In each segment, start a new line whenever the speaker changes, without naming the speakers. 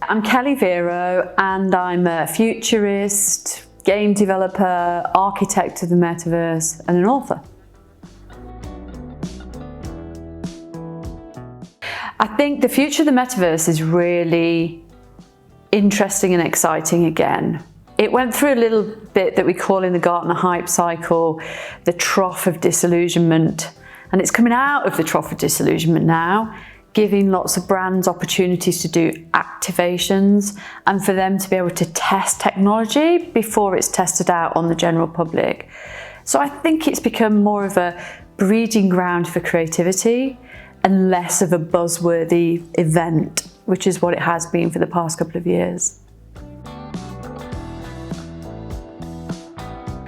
I'm Kelly Vero and I'm a futurist, game developer, architect of the Metaverse and an author. I think the future of the Metaverse is really interesting and exciting again. It went through a little bit that we call in the Gartner hype cycle, the trough of disillusionment, and it's coming out of the trough of disillusionment now, giving lots of brands opportunities to do activations and for them to be able to test technology before it's tested out on the general public. So I think it's become more of a breeding ground for creativity and less of a buzzworthy event, which is what it has been for the past couple of years.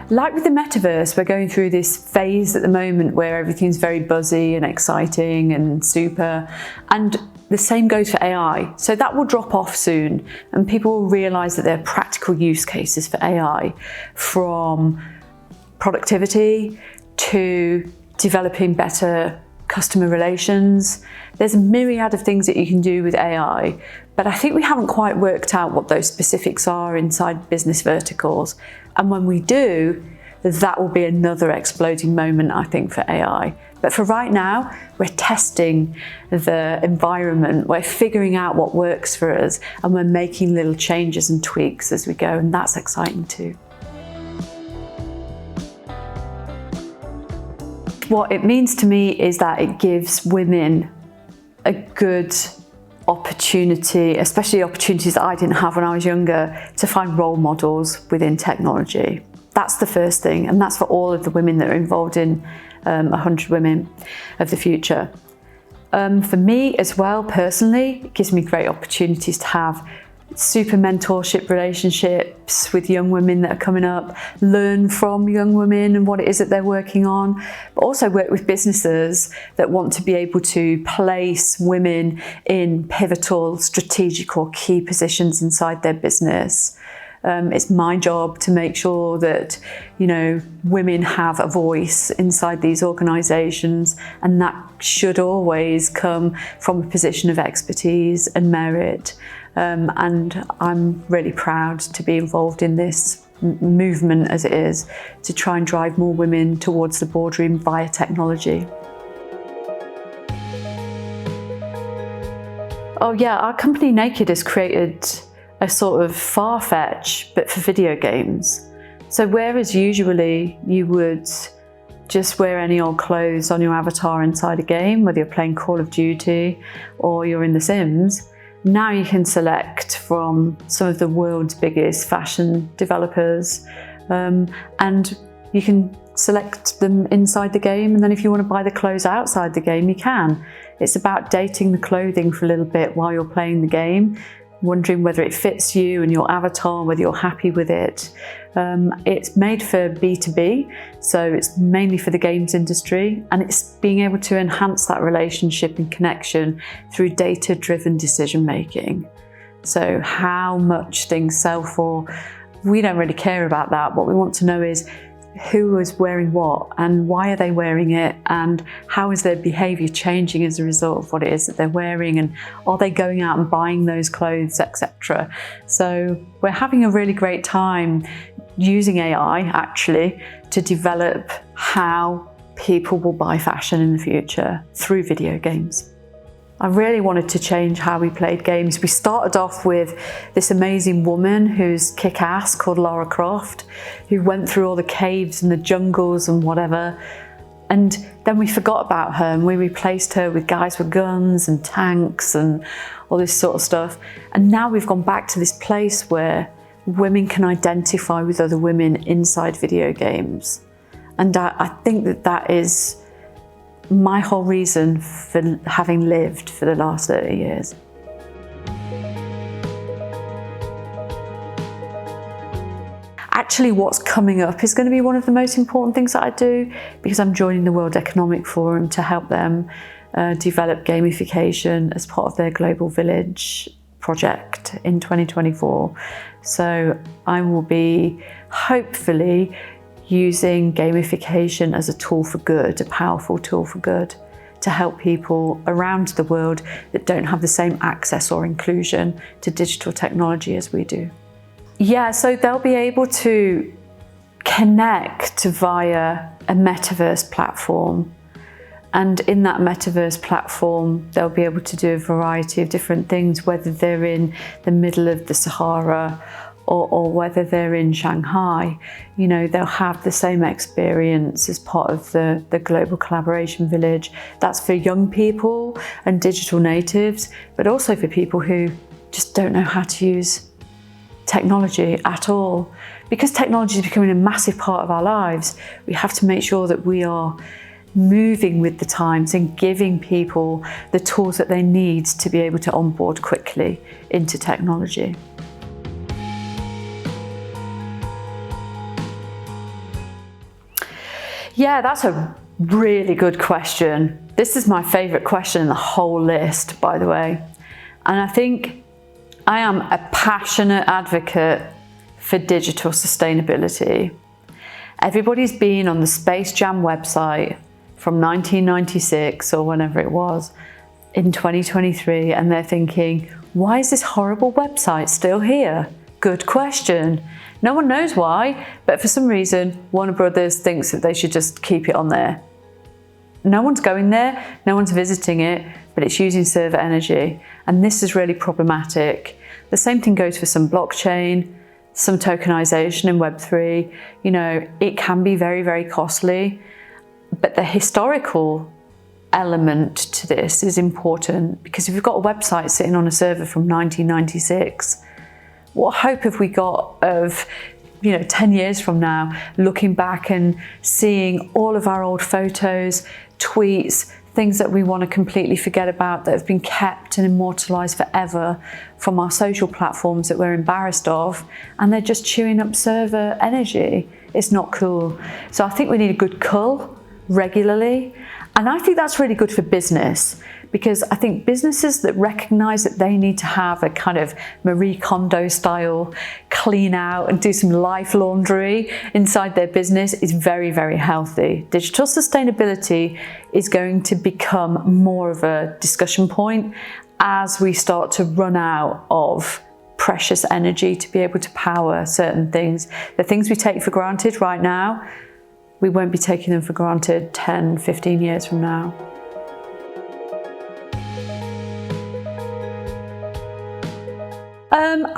Like with the Metaverse, we're going through this phase at the moment where everything's very buzzy and exciting and super, and the same goes for AI. So that will drop off soon and people will realise that there are practical use cases for AI, from productivity to developing better customer relations. There's a myriad of things that you can do with AI, but I think we haven't quite worked out what those specifics are inside business verticals. And when we do, that will be another exploding moment, I think, for AI. But for right now, we're testing the environment, we're figuring out what works for us, and we're making little changes and tweaks as we go, and that's exciting too. What it means to me is that it gives women a good opportunity, especially opportunities that I didn't have when I was younger, to find role models within technology. That's the first thing, and that's for all of the women that are involved in 100 Women of the Future. For me as well, personally, it gives me great opportunities to have super mentorship relationships with young women that are coming up, learn from young women and what it is that they're working on, but also work with businesses that want to be able to place women in pivotal, strategic or key positions inside their business. It's my job to make sure that, women have a voice inside these organisations, and that should always come from a position of expertise and merit. And I'm really proud to be involved in this movement, as it is, to try and drive more women towards the boardroom via technology. Oh yeah, our company Naked has created a sort of Farfetch, but for video games. So whereas usually you would just wear any old clothes on your avatar inside a game, whether you're playing Call of Duty or you're in The Sims, now you can select from some of the world's biggest fashion developers, and you can select them inside the game, and then if you want to buy the clothes outside the game, you can. It's about dating the clothing for a little bit while you're playing the game, wondering whether it fits you and your avatar, whether you're happy with it. It's made for B2B, so it's mainly for the games industry, and it's being able to enhance that relationship and connection through data-driven decision making. So how much things sell for, we don't really care about that. What we want to know is who is wearing what and why are they wearing it, and how is their behaviour changing as a result of what it is that they're wearing, and are they going out and buying those clothes, etc. So we're having a really great time using AI actually to develop how people will buy fashion in the future through video games. I really wanted to change how we played games. We started off with this amazing woman who's kick-ass called Lara Croft, who went through all the caves and the jungles and whatever. And then we forgot about her and we replaced her with guys with guns and tanks and all this sort of stuff. And now we've gone back to this place where women can identify with other women inside video games. And I think that is my whole reason for having lived for the last 30 years. Actually, what's coming up is going to be one of the most important things that I do, because I'm joining the World Economic Forum to help them develop gamification as part of their Global Village project in 2024. So I will be hopefully using gamification as a tool for good, a powerful tool for good, to help people around the world that don't have the same access or inclusion to digital technology as we do. Yeah, so they'll be able to connect via a Metaverse platform. And in that Metaverse platform, they'll be able to do a variety of different things, whether they're in the middle of the Sahara or whether they're in Shanghai. You know, they'll have the same experience as part of the Global Collaboration Village. That's for young people and digital natives, but also for people who just don't know how to use technology at all. Because technology is becoming a massive part of our lives, we have to make sure that we are moving with the times and giving people the tools that they need to be able to onboard quickly into technology. Yeah, that's a really good question. This is my favourite question in the whole list, by the way. And I think I am a passionate advocate for digital sustainability. Everybody's been on the Space Jam website from 1996 or whenever it was in 2023, and they're thinking, why is this horrible website still here? Good question. No one knows why, but for some reason, Warner Brothers thinks that they should just keep it on there. No one's going there, no one's visiting it, but it's using server energy. And this is really problematic. The same thing goes for some blockchain, some tokenization in Web3. You know, it can be very, very costly, but the historical element to this is important, because if you've got a website sitting on a server from 1996, what hope have we got of, 10 years from now, looking back and seeing all of our old photos, tweets, things that we want to completely forget about that have been kept and immortalized forever from our social platforms that we're embarrassed of, and they're just chewing up server energy? It's not cool. So I think we need a good cull regularly. And I think that's really good for business, because I think businesses that recognize that they need to have a kind of Marie Kondo style clean out and do some life laundry inside their business is very, very healthy. Digital sustainability is going to become more of a discussion point as we start to run out of precious energy to be able to power certain things. The things we take for granted right now, we won't be taking them for granted 10, 15 years from now.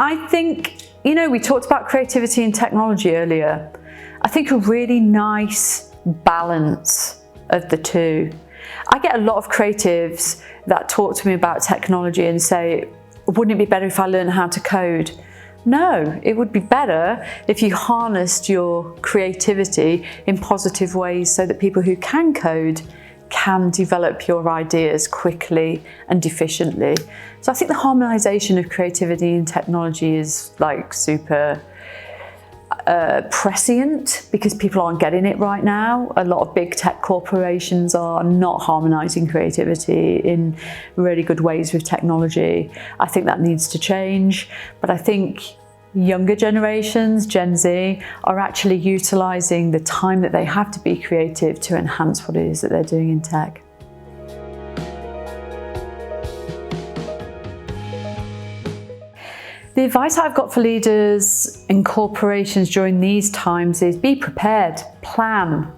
I think, we talked about creativity and technology earlier. I think a really nice balance of the two. I get a lot of creatives that talk to me about technology and say, wouldn't it be better if I learned how to code? No, it would be better if you harnessed your creativity in positive ways so that people who can code can develop your ideas quickly and efficiently. So I think the harmonization of creativity and technology is like super prescient, because people aren't getting it right now. A lot of big tech corporations are not harmonizing creativity in really good ways with technology. I think that needs to change, but I think younger generations, Gen Z, are actually utilizing the time that they have to be creative to enhance what it is that they're doing in tech. The advice I've got for leaders in corporations during these times is be prepared, plan.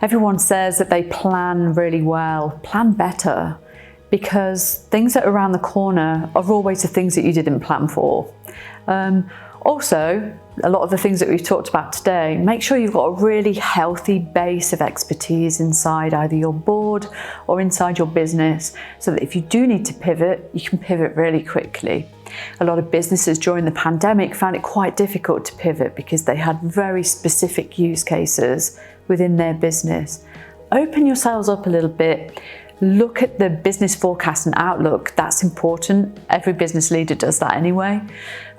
Everyone says that they plan really well. Plan better, because things that are around the corner are always the things that you didn't plan for. Also, a lot of the things that we've talked about today, make sure you've got a really healthy base of expertise inside either your board or inside your business, so that if you do need to pivot, you can pivot really quickly. A lot of businesses during the pandemic found it quite difficult to pivot because they had very specific use cases within their business. Open yourselves up a little bit. Look at the business forecast and outlook. That's important. Every business leader does that anyway.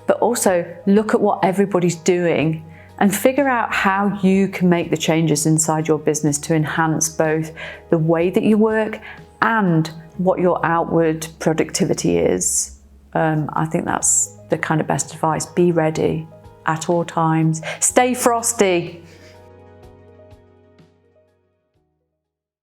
But also look at what everybody's doing and figure out how you can make the changes inside your business to enhance both the way that you work and what your outward productivity is. I think that's the kind of best advice. Be ready at all times. Stay frosty.